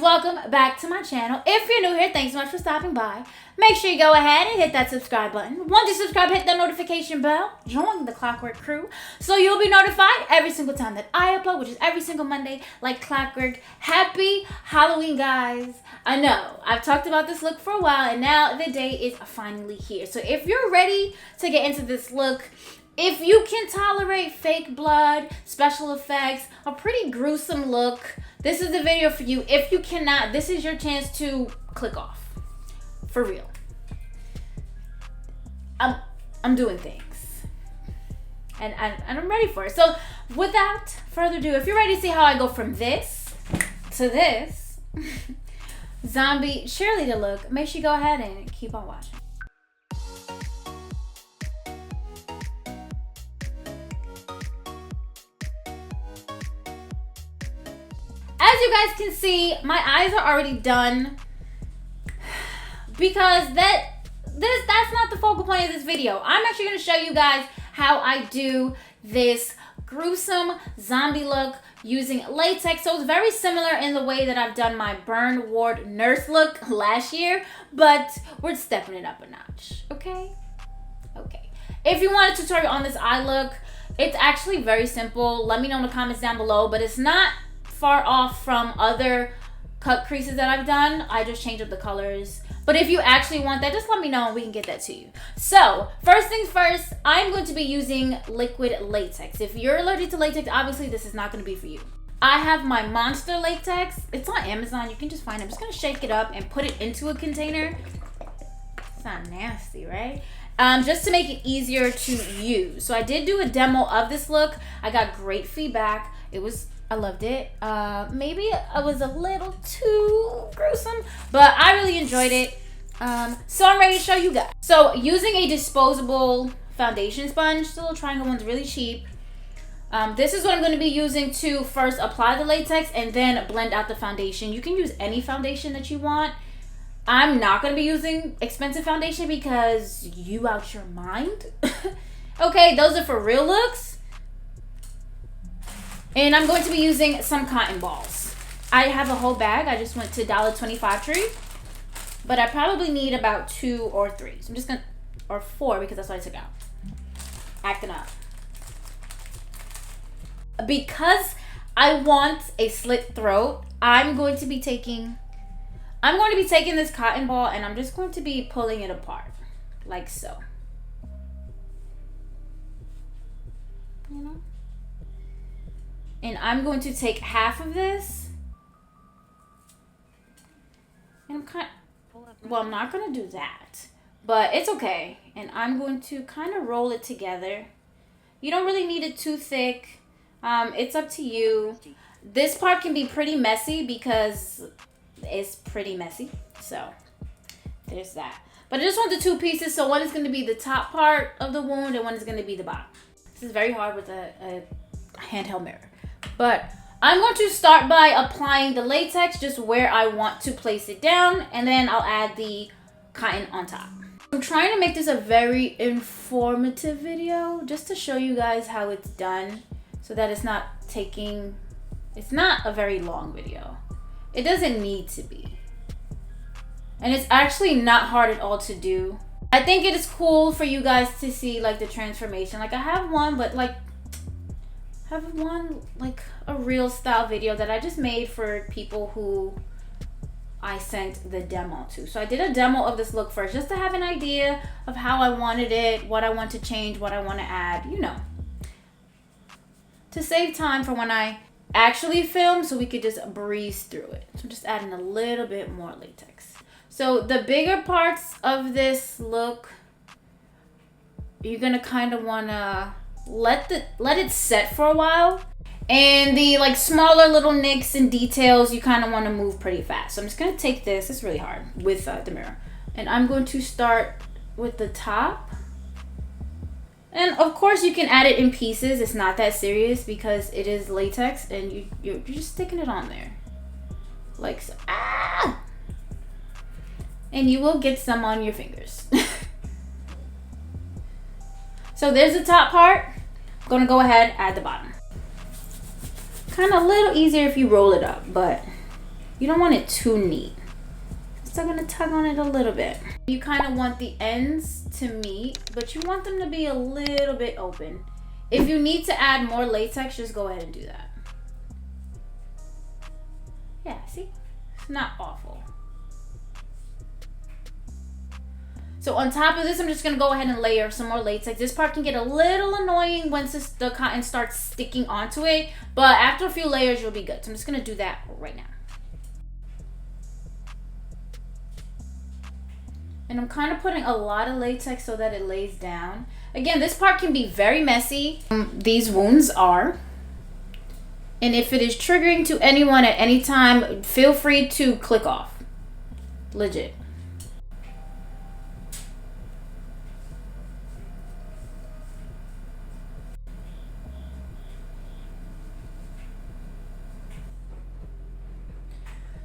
welcome back to my channel. If you're new here, thanks so much for stopping by. Make sure you go ahead and hit that subscribe button. Once you subscribe, hit that notification bell. Join the Clockwork crew so you'll be notified every single time that I upload, which is every single Monday, like clockwork. Happy Halloween, guys. I know, I've talked about this look for a while, and now the day is finally here. So if you're ready to get into this look, if you can tolerate fake blood, special effects, a pretty gruesome look, this is the video for you. If you cannot, this is your chance to click off. For real. I'm doing things. And I'm ready for it. So without further ado, if you're ready to see how I go from this to this zombie cheerleader look, make sure you go ahead and keep on watching. As you guys can see, my eyes are already done because that's not the focal point of this video. I'm actually going to show you guys how I do this gruesome zombie look using latex. So it's very similar in the way that I've done my burn ward nurse look last year, but we're stepping it up a notch, okay? Okay. If you want a tutorial on this eye look, it's actually very simple. Let me know in the comments down below, but it's not far off from other cut creases that I've done. I just changed up the colors. But if you actually want that, just let me know and we can get that to you. So first things first, I'm going to be using liquid latex. If you're allergic to latex, obviously this is not going to be for you. I have my monster latex. It's on Amazon. You can just find it. I'm just going to shake it up and put it into a container. It's not nasty, right? Just to make it easier to use. So I did do a demo of this look. I got great feedback. I loved it. Maybe it was a little too gruesome, but I really enjoyed it. So I'm ready to show you guys. So using a disposable foundation sponge, the little triangle one's really cheap. This is what I'm going to be using to first apply the latex and then blend out the foundation. You can use any foundation that you want. I'm not going to be using expensive foundation because you out your mind. Okay, those are for real looks. And I'm going to be using some cotton balls. I have a whole bag. I just went to $1.25 Tree. But I probably need about 2 or 3. So I'm just gonna, or 4 because that's what I took out. Acting up. Because I want a slit throat, I'm going to be taking this cotton ball and I'm just going to be pulling it apart. Like so. You know? And I'm going to take half of this. And I'm not going to do that. But it's okay. And I'm going to kind of roll it together. You don't really need it too thick. It's up to you. This part can be pretty messy because it's pretty messy. So, there's that. But I just want the 2 pieces. So one is going to be the top part of the wound and one is going to be the bottom. This is very hard with a handheld mirror. But I'm going to start by applying the latex just where I want to place it down, and then I'll add the cotton on top. I'm trying to make this a very informative video just to show you guys how it's done so that it's not a very long video. It doesn't need to be. And it's actually not hard at all to do. I think it is cool for you guys to see like the transformation. Like I have one, but like a real style video that I just made for people who I sent the demo to. So I did a demo of this look first just to have an idea of how I wanted it, what I want to change, what I want to add, you know. To save time for when I actually film so we could just breeze through it. So I'm just adding a little bit more latex. So the bigger parts of this look, you're going to kind of want to let it set for a while, and the like smaller little nicks and details you kind of want to move pretty fast. So I'm just going to take this, it's really hard with the mirror, and I'm going to start with the top, and of course you can add it in pieces. It's not that serious because it is latex and you're just sticking it on there like so. And you will get some on your fingers. So there's the top part. I'm gonna go ahead, add the bottom. Kind of a little easier if you roll it up, but You don't want it too neat. Still gonna tug on it a little bit. You kind of want the ends to meet, but you want them to be a little bit open. If you need to add more latex, just go ahead and do that. Yeah, see? It's not awful. So on top of this, I'm just gonna go ahead and layer some more latex. This part can get a little annoying once the cotton starts sticking onto it, but after a few layers, you'll be good. So I'm just gonna do that right now. And I'm kind of putting a lot of latex so that it lays down. Again, this part can be very messy. These wounds are. And if it is triggering to anyone at any time, feel free to click off. Legit.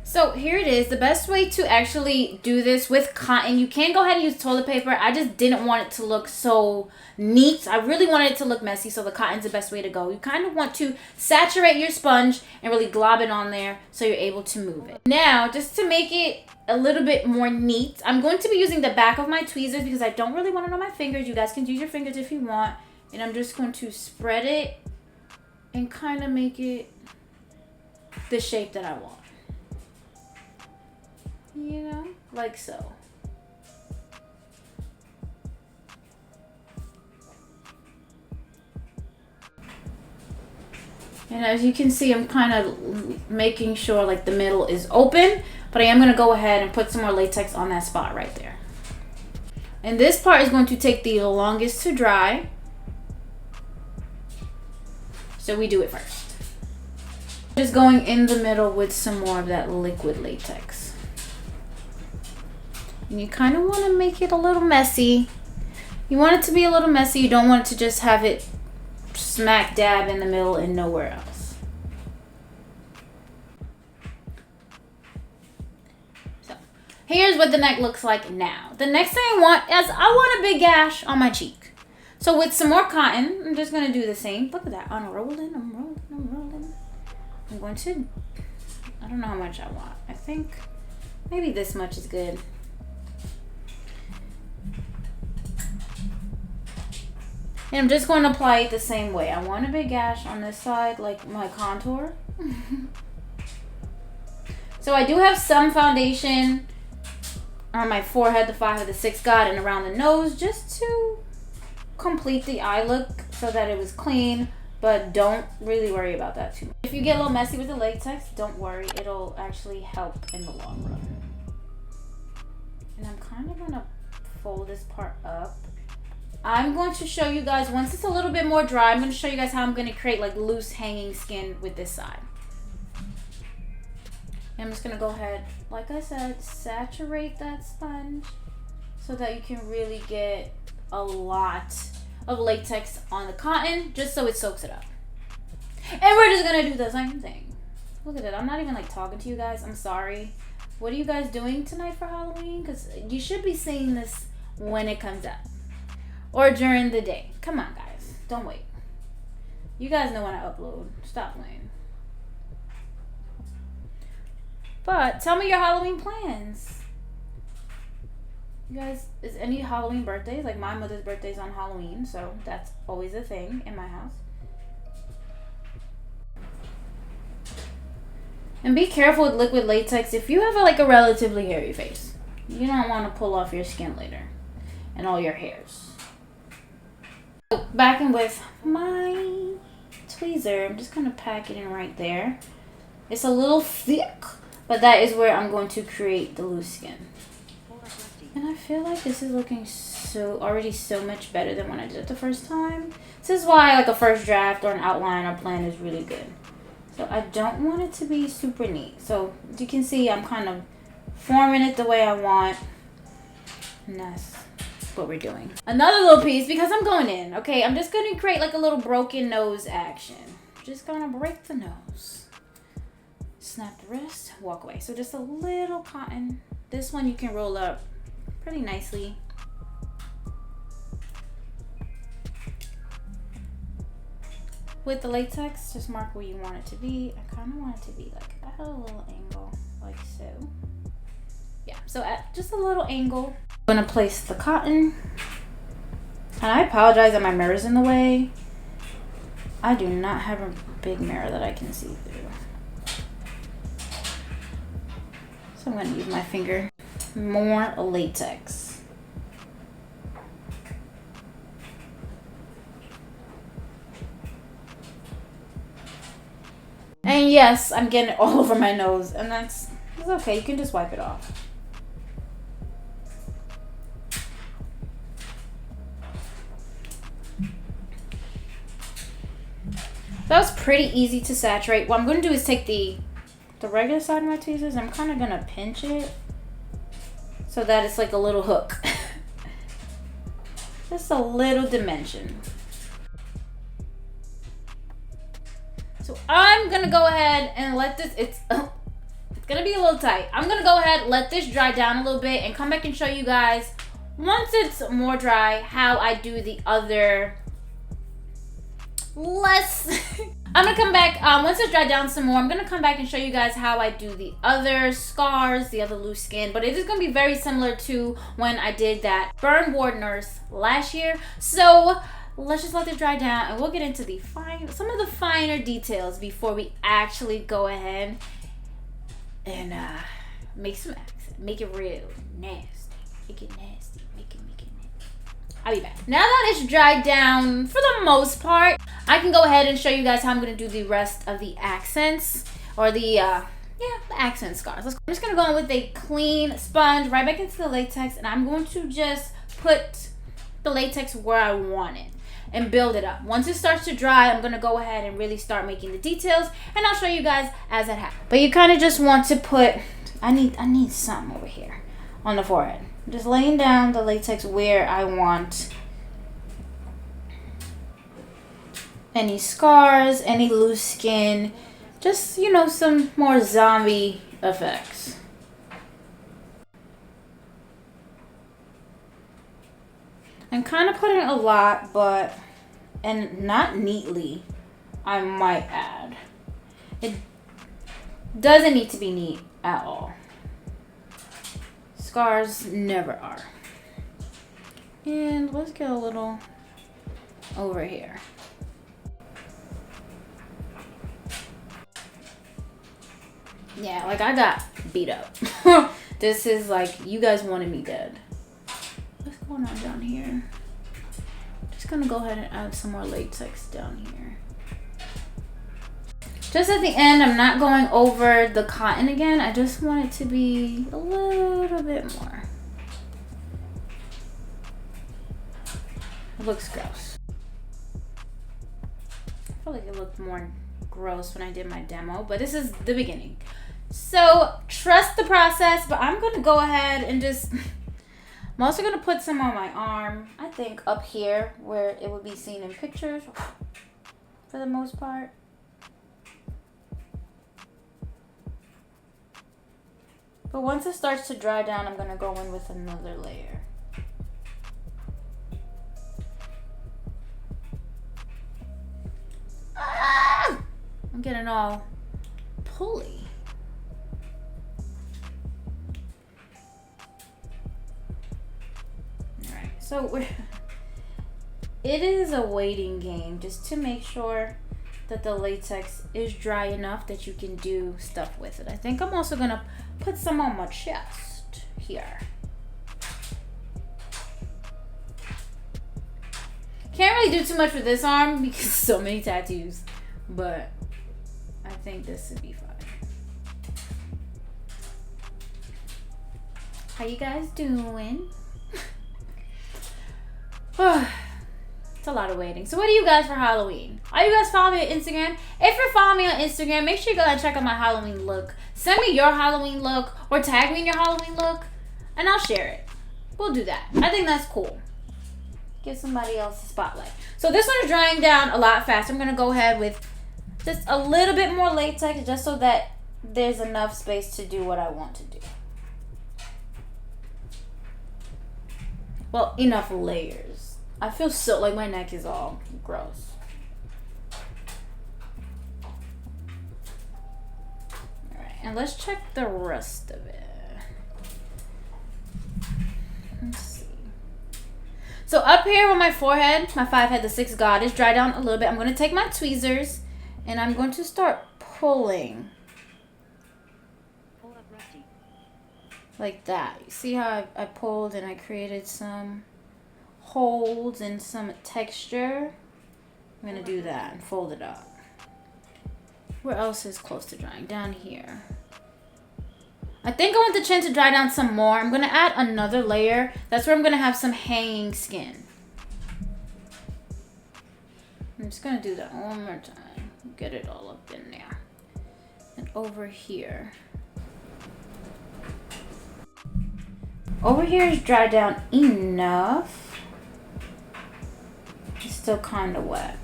So here it is. The best way to actually do this with cotton, you can go ahead and use toilet paper. I just didn't want it to look so neat. I really wanted it to look messy, so the cotton's the best way to go. You kind of want to saturate your sponge and really glob it on there so you're able to move it. Now, just to make it a little bit more neat, I'm going to be using the back of my tweezers because I don't really want it on my fingers. You guys can use your fingers if you want. And I'm just going to spread it and kind of make it the shape that I want. You know, like so. And as you can see, I'm kind of making sure like the middle is open, but I am going to go ahead and put some more latex on that spot right there. And this part is going to take the longest to dry. So we do it first. Just going in the middle with some more of that liquid latex. And you kind of want to make it a little messy. You want it to be a little messy. You don't want it to just have it smack dab in the middle and nowhere else. So here's what the neck looks like now. The next thing I want a big gash on my cheek. So with some more cotton, I'm just going to do the same. Look at that. I'm rolling. I'm going to, I don't know how much I want. I think maybe this much is good. And I'm just going to apply it the same way. I want a big gash on this side, like my contour. So I do have some foundation on my forehead, the 5 of the 6 God, and around the nose, just to complete the eye look so that it was clean. But don't really worry about that too much. If you get a little messy with the latex, don't worry. It'll actually help in the long run. And I'm kind of going to fold this part up. I'm going to show you guys, once it's a little bit more dry, I'm going to show you guys how I'm going to create like loose hanging skin with this side. And I'm just going to go ahead, like I said, saturate that sponge so that you can really get a lot of latex on the cotton, just so it soaks it up. And we're just going to do the same thing. Look at it. I'm not even like talking to you guys. I'm sorry. What are you guys doing tonight for Halloween? Because you should be seeing this when it comes out. Or during the day. Come on, guys. Don't wait. You guys know when I upload. Stop playing. But tell me your Halloween plans. You guys, is any Halloween birthdays? Like my mother's birthday's on Halloween, so that's always a thing in my house. And be careful with liquid latex. If you have like a relatively hairy face, you don't want to pull off your skin later and all your hairs. So back in with my tweezer, I'm just going to pack it in right there. It's a little thick, but that is where I'm going to create the loose skin. And I feel like this is looking already so much better than when I did it the first time. This is why like a first draft or an outline or plan is really good. So I don't want it to be super neat. So as you can see, I'm kind of forming it the way I want. And that's what we're doing. Another little piece, because I'm going in, okay? I'm just going to create like a little broken nose action. Just going to break the nose. Snap the wrist, walk away. So just a little cotton. This one you can roll up pretty nicely. With the latex, just mark where you want it to be. I kind of want it to be like at a little angle, like So at just a little angle. I'm gonna place the cotton. And I apologize that my mirror's in the way. I do not have a big mirror that I can see through. So I'm gonna use my finger. More latex. And yes, I'm getting it all over my nose, and that's okay. You can just wipe it off. That was pretty easy to saturate. What I'm going to do is take the regular side of my tweezers. I'm kind of going to pinch it so that it's like a little hook. Just a little dimension. So I'm going to go ahead and let this, it's going to be a little tight. I'm going to go ahead, let this dry down a little bit, and come back and show you guys, once it's more dry, how I do the other I'm gonna come back once it's dried down some more. I'm gonna come back and show you guys how I do the other scars, the other loose skin, but it is gonna be very similar to when I did that burn ward nurse last year. So let's just let this dry down, and we'll get into the some of the finer details before we actually go ahead and make some accent, make it real nasty, make it nasty, make it nasty. I'll be back. Now that it's dried down for the most part, I can go ahead and show you guys how I'm going to do the rest of the accents, or the accent scars. I'm just going to go in with a clean sponge right back into the latex, and I'm going to just put the latex where I want it and build it up. Once it starts to dry, I'm going to go ahead and really start making the details, and I'll show you guys as it happens. But you kind of just want to put, I need something over here on the forehead. Just laying down the latex where I want any scars, any loose skin, just, you know, some more zombie effects. I'm kind of putting a lot, and not neatly, I might add. It doesn't need to be neat at all. Scars never are. And let's get a little over here. Yeah, like I got beat up. This is like, you guys wanted me dead. What's going on down here? Just gonna go ahead and add some more latex down here. Just at the end, I'm not going over the cotton again. I just want it to be a little bit more. It looks gross. I feel like it looked more gross when I did my demo, but this is the beginning. So trust the process, but I'm gonna go ahead and just, I'm also gonna put some on my arm. I think up here where it would be seen in pictures for the most part. But once it starts to dry down, I'm gonna go in with another layer. Ah! I'm getting all pulley. Alright, so it is a waiting game just to make sure that the latex is dry enough that you can do stuff with it. I think I'm also gonna put some on my chest here. Can't really do too much with this arm because so many tattoos, but I think this would be fine. How you guys doing? It's a lot of waiting. So what do you guys for Halloween? Are you guys following me on Instagram? If you're following me on Instagram, make sure you go and check out my Halloween look. Send me your Halloween look or tag me in your Halloween look and I'll share it. We'll do that. I think that's cool. Give somebody else a spotlight. So this one is drying down a lot faster. I'm going to go ahead with just a little bit more latex just so that there's enough space to do what I want to do. Well, enough layers. I feel so like my neck is all gross. Alright, and let's check the rest of it. Let's see. So up here on my forehead, my 5 had the 6 goddess, dry down a little bit. I'm going to take my tweezers and I'm going to start pulling. Like that. You see how I pulled and I created some holds and some texture? I'm going to do that and fold it up. Where else is close to drying? Down here. I think I want the chin to dry down some more. I'm going to add another layer. That's where I'm going to have some hanging skin. I'm just going to do that one more time. Get it all up in there. And over here. Over here is dried down enough. It's still kind of wet.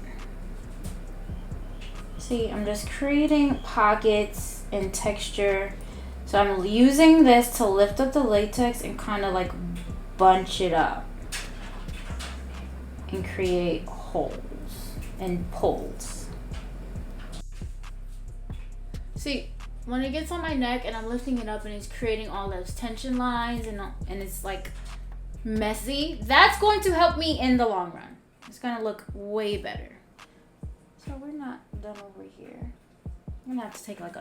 See, I'm just creating pockets and texture. So I'm using this to lift up the latex and kind of like bunch it up and create holes and pulls. See, when it gets on my neck and I'm lifting it up and it's creating all those tension lines and it's like messy, that's going to help me in the long run. It's going to look way better. So we're not done over here. I'm going to have to take like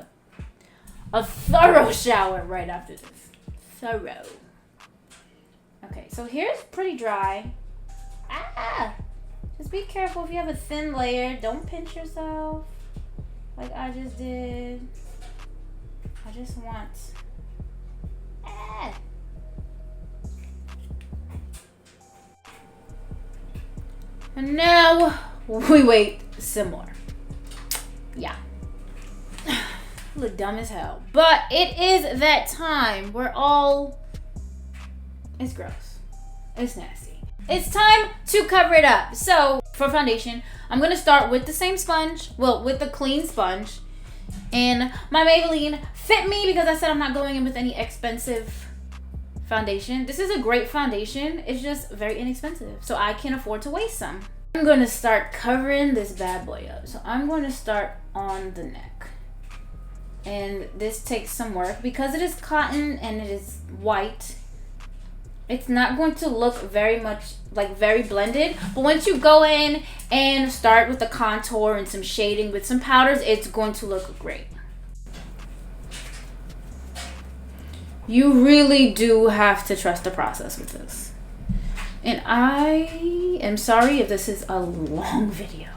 a thorough shower right after this. Thorough. Okay, so here's pretty dry. Just be careful if you have a thin layer. Don't pinch yourself like I just did. I just want... And now we wait some more. Yeah. Look dumb as hell. But it is that time. We're all... It's gross. It's nasty. It's time to cover it up. So for foundation, I'm going to start with the same sponge. Well, with the clean sponge. And my Maybelline Fit Me because I said I'm not going in with any expensive foundation. This is a great foundation. It's just very inexpensive. So I can afford to waste some. I'm going to start covering this bad boy up. So I'm going to start on the neck. And this takes some work because it is cotton and it is white. It's not going to look very much like very blended, but once you go in and start with the contour and some shading with some powders, it's going to look great. You really do have to trust the process with this. And I am sorry if this is a long video.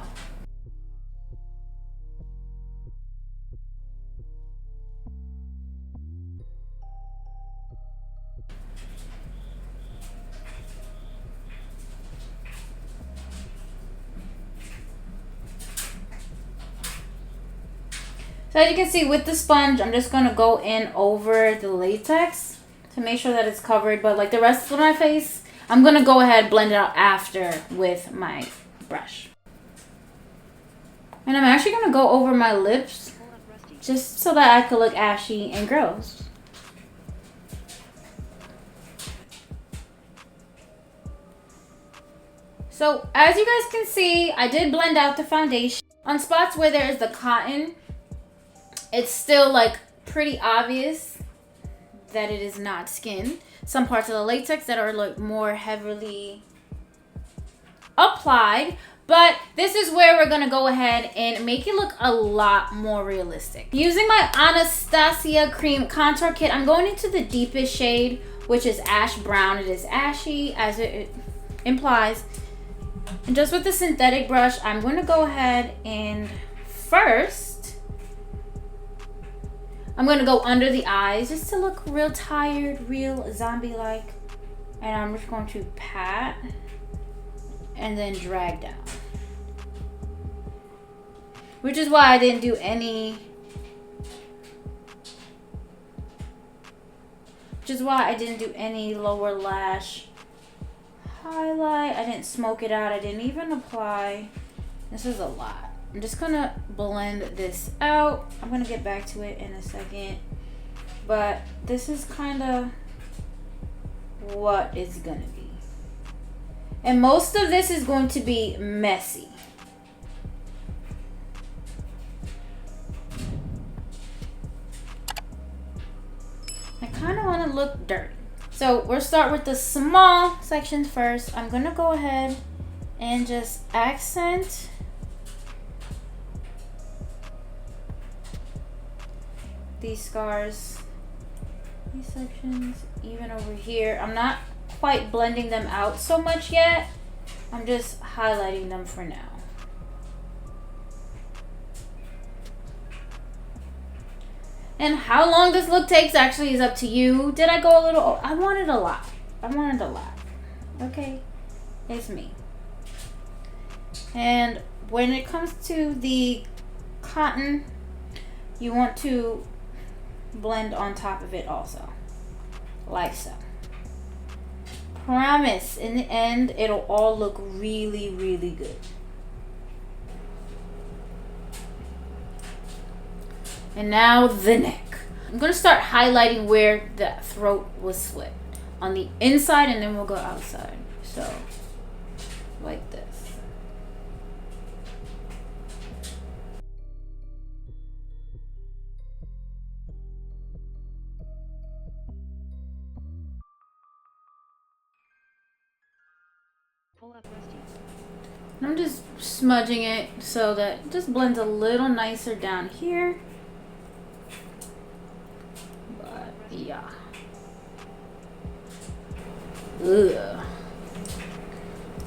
So as you can see with the sponge, I'm just going to go in over the latex to make sure that it's covered. But like the rest of my face, I'm going to go ahead and blend it out after with my brush. And I'm actually going to go over my lips just so that I could look ashy and gross. So as you guys can see, I did blend out the foundation. On spots where there is the cotton, it's still like pretty obvious that it is not skin. Some parts of the latex that are like more heavily applied, but this is where we're gonna go ahead and make it look a lot more realistic. Using my Anastasia Cream Contour Kit, I'm going into the deepest shade, which is ash brown. It is ashy as it implies. And just with the synthetic brush, I'm going to go ahead and first, I'm going to go under the eyes just to look real tired, real zombie-like. And I'm just going to pat and then drag down. Which is why I didn't do any... lower lash highlight. I didn't smoke it out. I didn't even apply. This is a lot. I'm just gonna blend this out. I'm gonna get back to it in a second. But this is kind of what it's gonna be. And most of this is going to be messy. I kind of want to look dirty. So we'll start with the small sections first. I'm gonna go ahead and just accent these scars, these sections, even over here. I'm not quite blending them out so much yet. I'm just highlighting them for now. And how long this look takes actually is up to you. Did I go a little? I wanted a lot. I wanted a lot. Okay, it's me. And when it comes to the cotton, you want to blend on top of it also, like so. Promise, in the end, it'll all look really, really good. And now the neck. I'm gonna start highlighting where the throat was slit on the inside, and then we'll go outside. So, like this. I'm just smudging it so that it just blends a little nicer down here. But yeah. Ugh.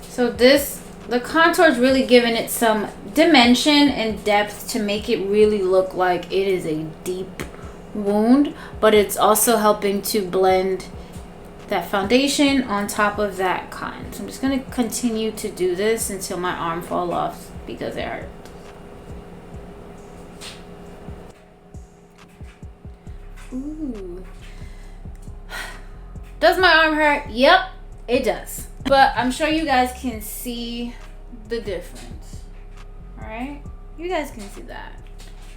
So the contour is really giving it some dimension and depth to make it really look like it is a deep wound, but it's also helping to blend that foundation on top of that cotton. So I'm just gonna continue to do this until my arm falls off because it hurt. Ooh. Does my arm hurt? Yep, it does. But I'm sure you guys can see the difference. All right, you guys can see that.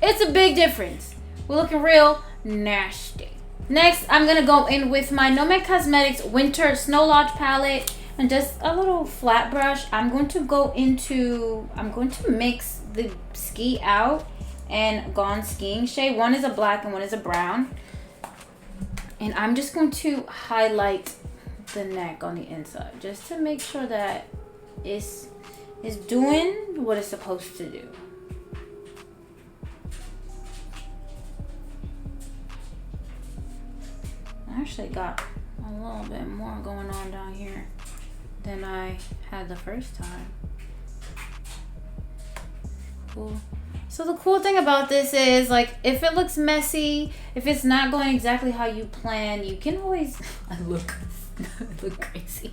It's a big difference. We're looking real nasty. Next, I'm gonna go in with my Nomad Cosmetics Winter Snow Lodge palette and just a little flat brush. I'm going to mix the Ski Out and Gone Skiing shade. One is a black and one is a brown. And I'm just going to highlight the neck on the inside just to make sure that it's doing what it's supposed to do. I actually got a little bit more going on down here than I had the first time. Cool. So the cool thing about this is, like, if it looks messy, if it's not going exactly how you plan, you can always I look crazy.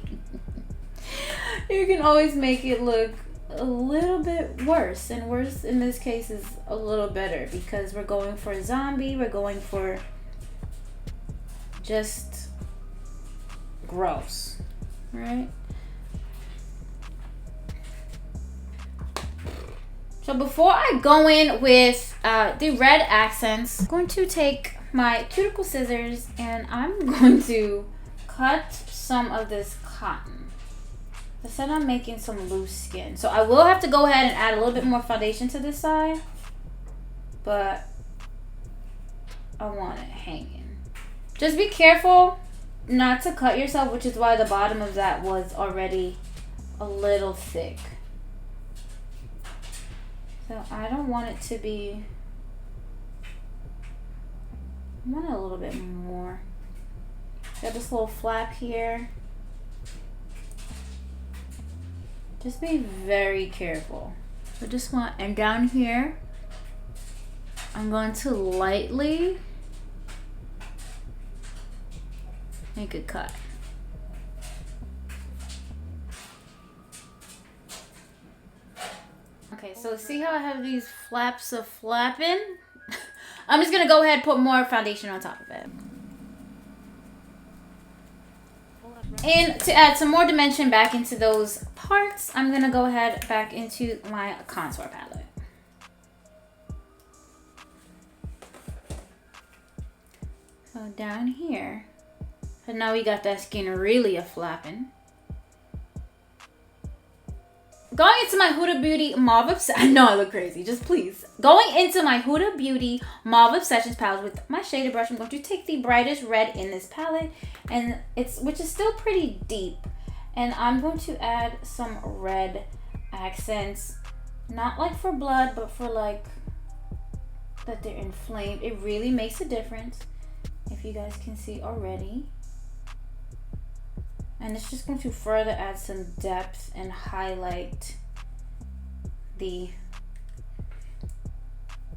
You can always make it look a little bit worse, and worse in this case is a little better because we're going for a zombie, we're going for just gross, right? So before I go in with the red accents, I'm going to take my cuticle scissors and I'm going to cut some of this cotton. I said I'm making some loose skin. So I will have to go ahead and add a little bit more foundation to this side, but I want it hanging. Just be careful not to cut yourself, which is why the bottom of that was already a little thick. So I don't want it to be, I want it a little bit more. Got this little flap here. Just be very careful. I just want, and down here, I'm going to lightly make a cut. Okay, so see how I have these flaps of flapping? I'm just gonna go ahead and put more foundation on top of it. And to add some more dimension back into those parts, I'm gonna go ahead back into my contour palette. So down here, and now we got that skin really a flapping. Going into my Huda Beauty Mauve Obsessions. I know I look crazy. Just please. Going into my Huda Beauty Mauve Obsessions palette with my shaded brush, I'm going to take the brightest red in this palette, and which is still pretty deep. And I'm going to add some red accents. Not like for blood, but for like that they're inflamed. It really makes a difference, if you guys can see already. And it's just going to further add some depth and highlight the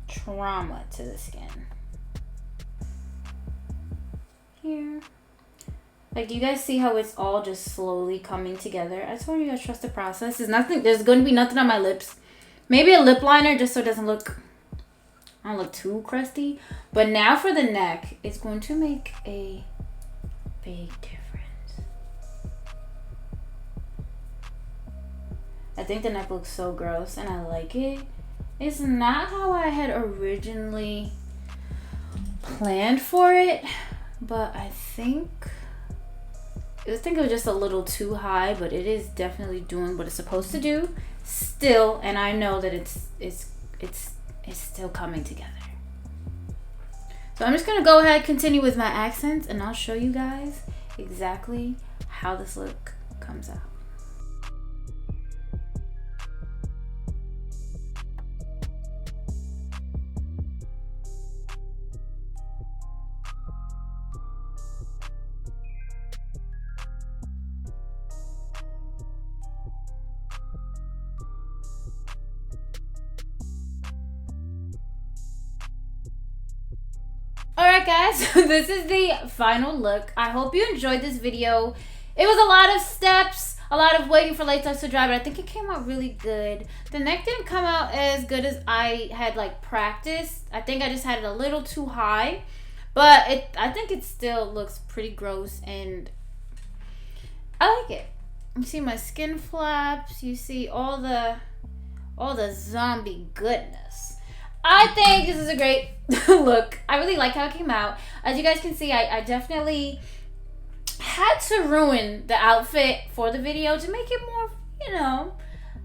trauma to the skin. Here. Like, do you guys see how it's all just slowly coming together? I told you guys, trust the process. There's going to be nothing on my lips. Maybe a lip liner just so it doesn't look, I don't look too crusty. But now for the neck, it's going to make a big difference. I think the neck looks so gross and I like it. It's not how I had originally planned for it, but I think it was just a little too high, but it is definitely doing what it's supposed to do still, and I know that it's still coming together. So I'm just gonna go ahead and continue with my accents, and I'll show you guys exactly how this look comes out. Alright guys, so this is the final look. I hope you enjoyed this video. It was a lot of steps, a lot of waiting for latex to dry, but I think it came out really good. The neck didn't come out as good as I had like practiced. I think I just had it a little too high, but I think it still looks pretty gross and I like it. You see my skin flaps, you see all the zombie goodness. I think this is a great look. I really like how it came out. As you guys can see, I definitely had to ruin the outfit for the video to make it more, you know,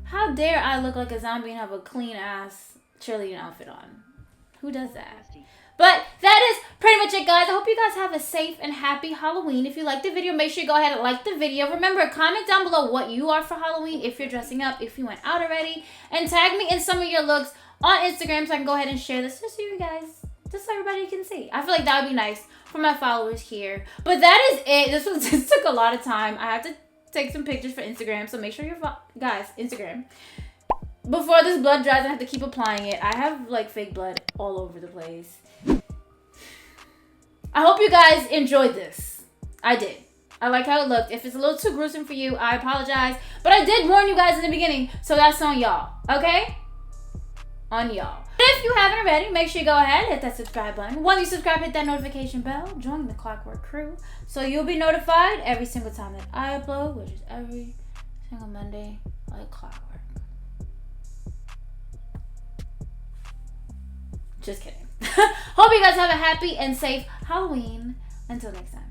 how dare I look like a zombie and have a clean ass cheerleading outfit on? Who does that? But that is pretty much it, guys. I hope you guys have a safe and happy Halloween. If you liked the video, make sure you go ahead and like the video. Remember, comment down below what you are for Halloween, if you're dressing up, if you went out already, and tag me in some of your looks on Instagram so I can go ahead and share this just so you guys, just so everybody can see. I feel like that would be nice for my followers here. But that is it. This took a lot of time. I have to take some pictures for Instagram, so make sure you're guys, Instagram. Before this blood dries, I have to keep applying it. I have like fake blood all over the place. I hope you guys enjoyed this. I did. I like how it looked. If it's a little too gruesome for you, I apologize. But I did warn you guys in the beginning, so that's on y'all, okay? On y'all. If you haven't already, make sure you go ahead and hit that subscribe button. Once you subscribe, hit that notification bell. Join the Clockwork crew so you'll be notified every single time that I upload, which is every single Monday, like clockwork. Just kidding. Hope you guys have a happy and safe Halloween. Until next time.